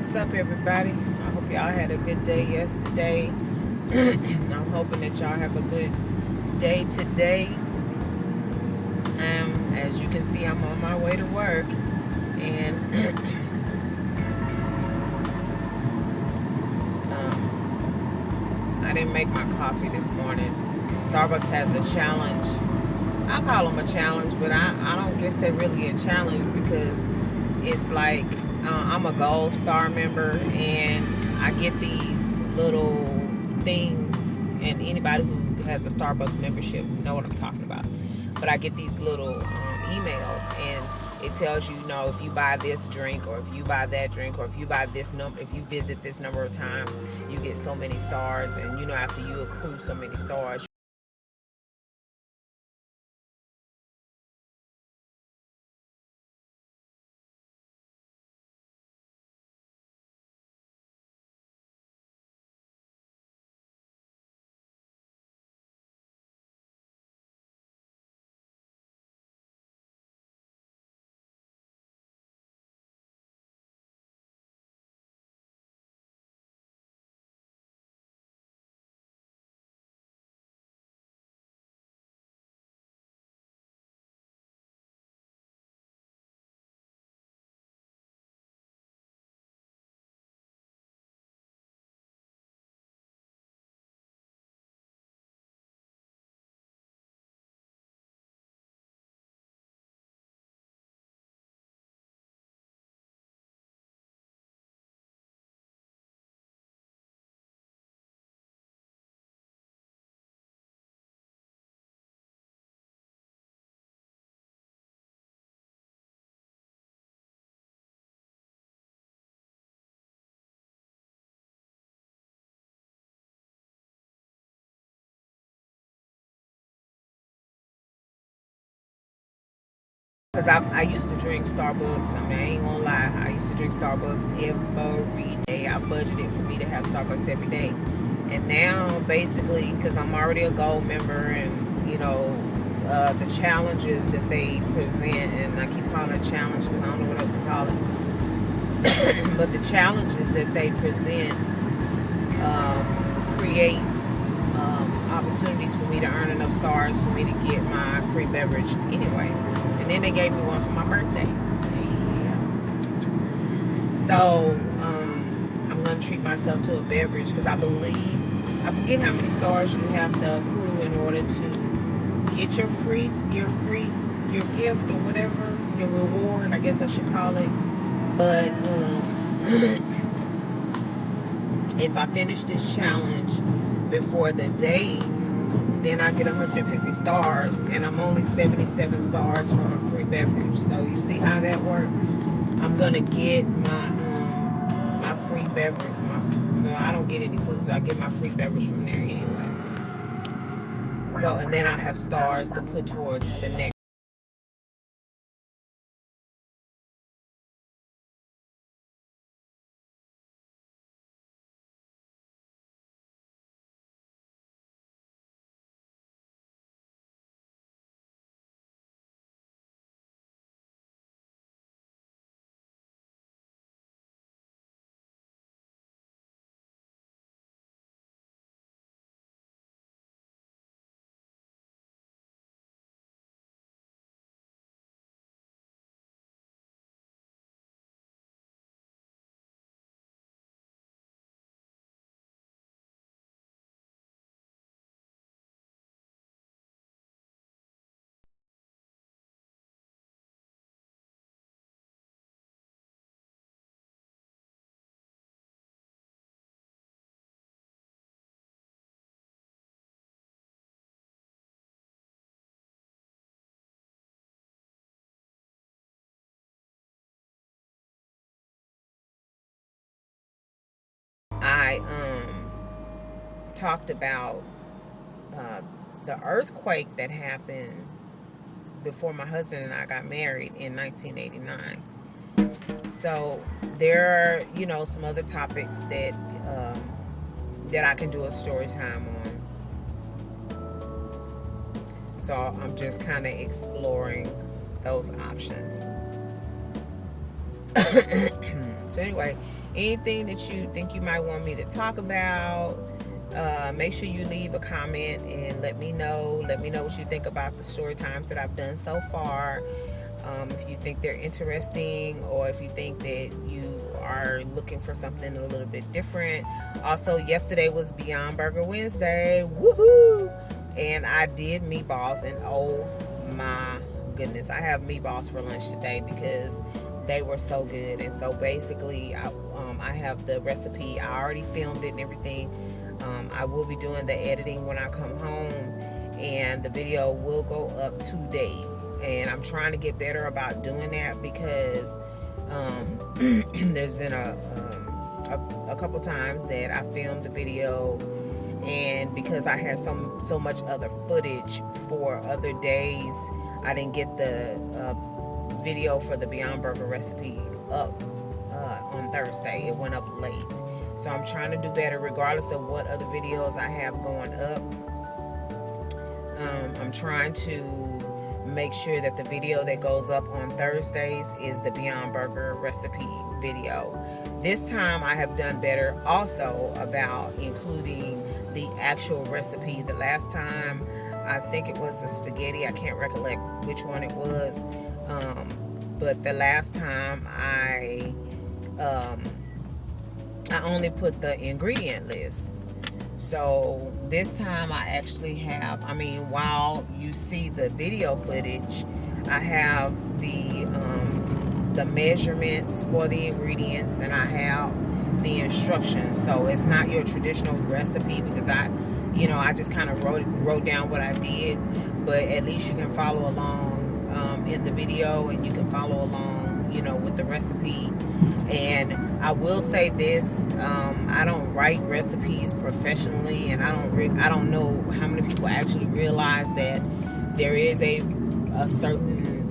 What's up, everybody? I hope y'all had a good day yesterday. I'm hoping that y'all have a good day today. As you can see, I'm on my way to work, and I didn't make my coffee this morning. Starbucks has a challenge. I call them a challenge, but I don't guess they're really a challenge, because it's like I'm a gold star member, and I get these little things, and anybody who has a Starbucks membership know what I'm talking about. But I get these little emails, and it tells you, if you buy this drink, or if you buy that drink, or if you buy this if you visit this number of times, you get so many stars, and after you accrue so many stars, because I used to drink Starbucks. I ain't gonna lie. I used to drink Starbucks every day. I budgeted for me to have Starbucks every day. And now, basically, because I'm already a gold member, and, the challenges that they present, and I keep calling it a challenge because I don't know what else to call it. But the challenges that they present create opportunities for me to earn enough stars for me to get my free beverage anyway. And then they gave me one for my birthday. Yeah. So I'm going to treat myself to a beverage, because I forget how many stars you have to accrue in order to get your gift, or whatever, your reward, I guess I should call it. But if I finish this challenge before the date, then I get 150 stars, and I'm only 77 stars from a free beverage. So you see how that works? I'm gonna get my free beverage. I don't get any food, so I get my free beverage from there anyway. So, and then I have stars to put towards the next. I talked about the earthquake that happened before my husband and I got married in 1989. So there are, some other topics that I can do a story time on. So I'm just kind of exploring those options. So anyway, anything that you think you might want me to talk about. Make sure you leave a comment and let me know what you think about the story times that I've done so far. If you think they're interesting, or if you think that you are looking for something a little bit different. Also, yesterday was Beyond Burger Wednesday. Woohoo! And I did meatballs, and oh my goodness, I have meatballs for lunch today because they were so good. And so basically, I have the recipe. I already filmed it and everything. I will be doing the editing when I come home, and the video will go up today. And I'm trying to get better about doing that because there's been a couple times that I filmed the video, and because I had so much other footage for other days, I didn't get the video for the Beyond Burger recipe up on Thursday. It went up late. So I'm trying to do better regardless of what other videos I have going up. I'm trying to make sure that the video that goes up on Thursdays is the Beyond Burger recipe video. This time I have done better also about including the actual recipe. The last time, I think it was the spaghetti. I can't recollect which one it was. But the last time I only put the ingredient list. So this time I actually have, while you see the video footage, I have the measurements for the ingredients, and I have the instructions. So it's not your traditional recipe because I just kind of wrote down what I did, but at least you can follow along in the video, and you can follow along, with the recipe. And I will say this, I don't write recipes professionally, and I don't know how many people actually realize that there is a certain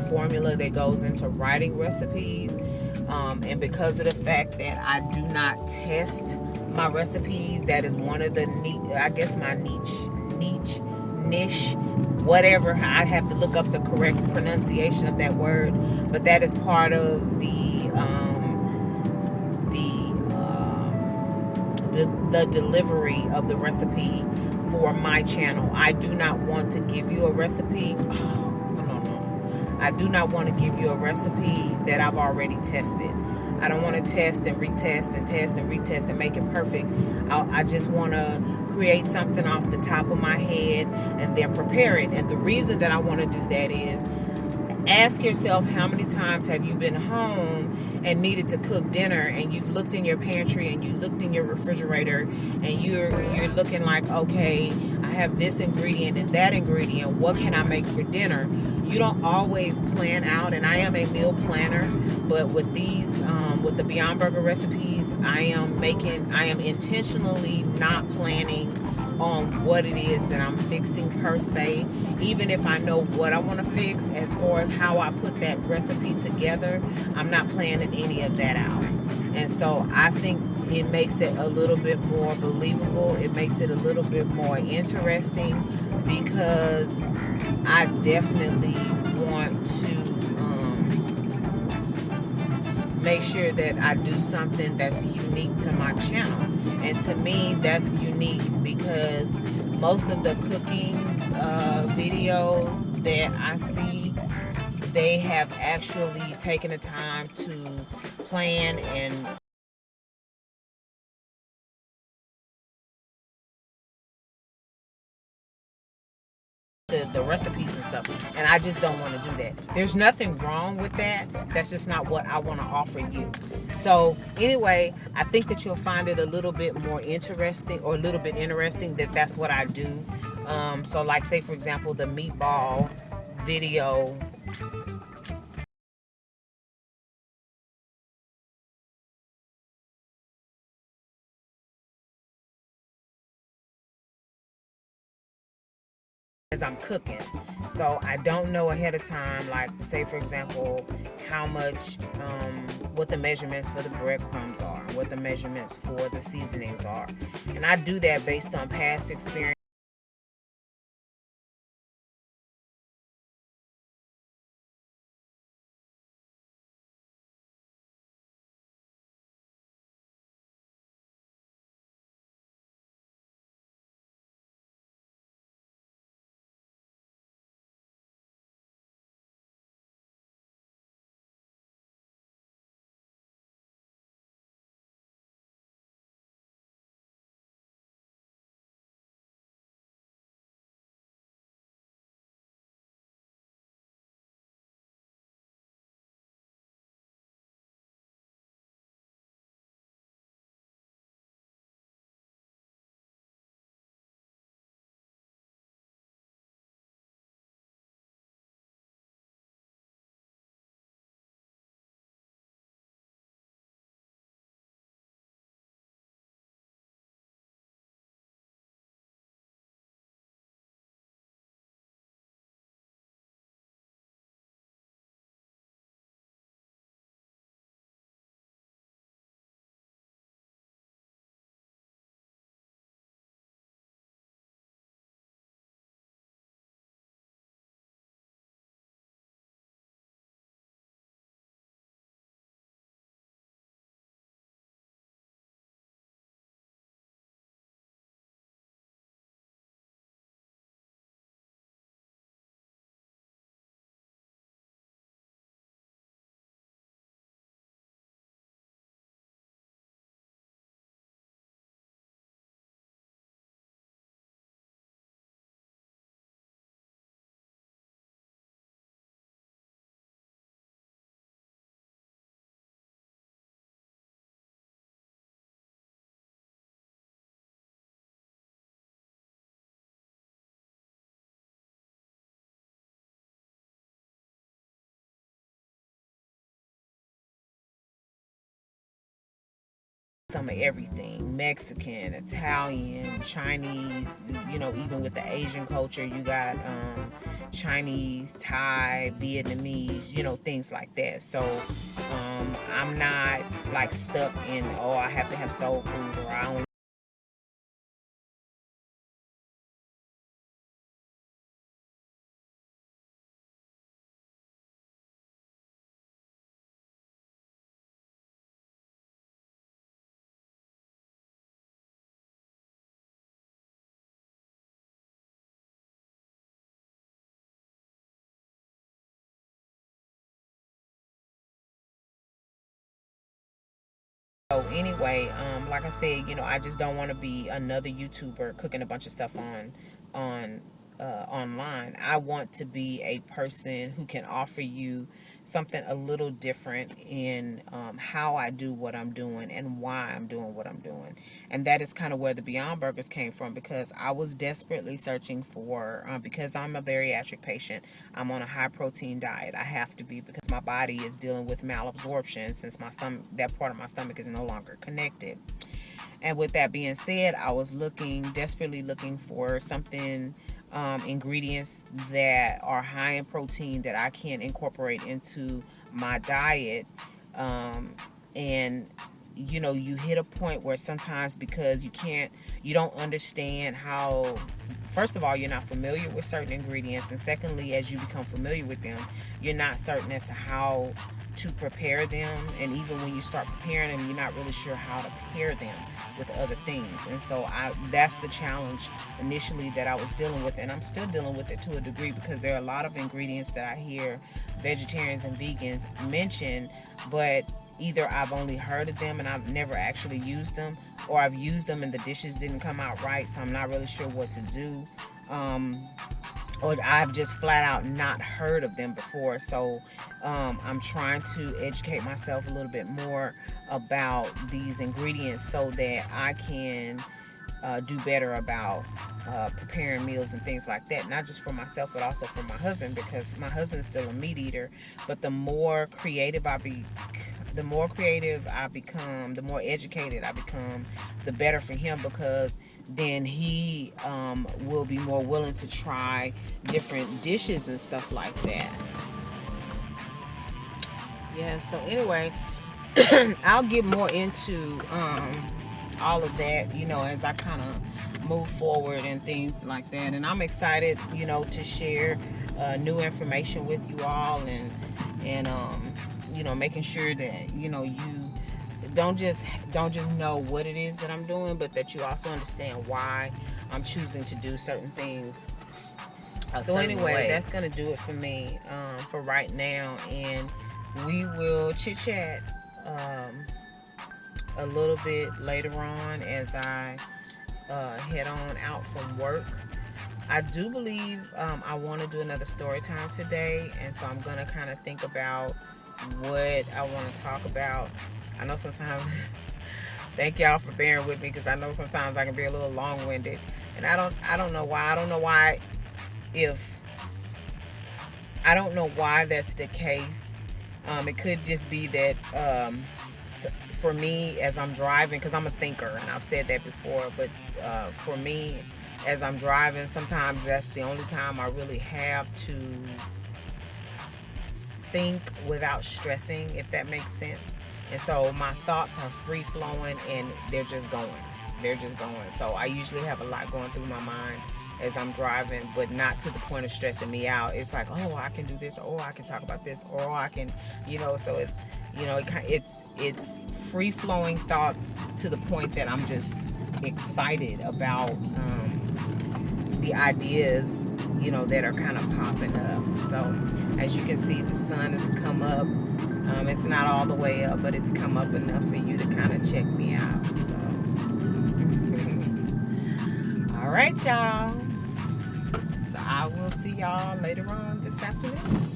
formula that goes into writing recipes. And because of the fact that I do not test my recipes, that is one of the niche, whatever. I have to look up the correct pronunciation of that word, but that is part of the delivery of the recipe for my channel. I do not want to give you a recipe. No. I do not want to give you a recipe that I've already tested. I don't want to test and retest and test and retest and make it perfect. I just want to create something off the top of my head and then prepare it. And the reason that I want to do that is, ask yourself, how many times have you been home and needed to cook dinner, and you've looked in your pantry and you looked in your refrigerator, and you're looking like, okay, I have this ingredient and that ingredient, what can I make for dinner? You don't always plan out, and I am a meal planner, but with these with the Beyond Burger recipes, I am intentionally not planning on what it is that I'm fixing per se. Even if I know what I want to fix, as far as how I put that recipe together, I'm not planning any of that out. And so I think it makes it a little bit more believable. It makes it a little bit more interesting, because I definitely want to make sure that I do something that's unique to my channel. And to me, that's unique because most of the cooking videos that I see, they have actually taken the time to plan and the recipes and stuff, and I just don't want to do that. There's nothing wrong with that. That's just not what I want to offer you. So anyway, I think that you'll find it a little bit more interesting, or a little bit interesting, that that's what I do. So like, say for example, the meatball video, as I'm cooking. So I don't know ahead of time, like say for example, how much, what the measurements for the breadcrumbs are, what the measurements for the seasonings are. And I do that based on past experience. some of everything: Mexican, Italian, Chinese, you know, even with the Asian culture, you got Chinese, Thai, Vietnamese, you know, things like that. So I'm not like stuck in, oh, I have to have soul food, or I only. So anyway, like I said, you know, I just don't want to be another YouTuber cooking a bunch of stuff on online. I want to be a person who can offer you something a little different in how I do what I'm doing and why I'm doing what I'm doing. And that is kind of where the Beyond Burgers came from, because I was desperately searching for, because I'm a bariatric patient, I'm on a high protein diet. I have to be, because my body is dealing with malabsorption since my stomach, that part of my stomach is no longer connected. And with that being said, I was desperately looking for something, ingredients that are high in protein that I can incorporate into my diet. And you know, you hit a point where sometimes, because you don't understand how, first of all, you're not familiar with certain ingredients, and secondly, as you become familiar with them, you're not certain as to how to prepare them. And even when you start preparing them, you're not really sure how to pair them with other things. And so that's the challenge initially that I was dealing with, and I'm still dealing with it to a degree, because there are a lot of ingredients that I hear vegetarians and vegans mention, but either I've only heard of them and I've never actually used them, or I've used them and the dishes didn't come out right, so I'm not really sure what to do. Or I've just flat out not heard of them before. So I'm trying to educate myself a little bit more about these ingredients so that I can do better about preparing meals and things like that, not just for myself but also for my husband, because my husband is still a meat eater. But the more creative I become, the more educated I become, the better for him, because then he will be more willing to try different dishes and stuff like that. Yeah, so anyway, I'll get more into all of that, you know, as I kind of move forward and things like that. And I'm excited, you know, to share new information with you all, and you know, making sure that, you know, you don't just know what it is that I'm doing, but that you also understand why I'm choosing to do certain things. So anyway, that's gonna do it for me for right now, and we will chit chat a little bit later on as I head on out from work. I do believe I want to do another story time today, and so I'm going to kind of think about what I want to talk about. I know sometimes, thank y'all for bearing with me, because I know sometimes I can be a little long-winded, and I don't know why. I don't know why that's the case. It could just be that for me, as I'm driving, because I'm a thinker, and I've said that before, but for me, as I'm driving, sometimes that's the only time I really have to think without stressing, if that makes sense. And so my thoughts are free flowing, and they're just going. So I usually have a lot going through my mind as I'm driving, but not to the point of stressing me out. It's like, oh, I can do this, or I can talk about this, or I can, you know, so it's, you know, it's free flowing thoughts to the point that I'm just excited about the ideas, you know, that are kind of popping up. So as you can see, the sun has come up. It's not all the way up, but it's come up enough for you to kind of check me out. So all right, y'all. So I will see y'all later on this afternoon.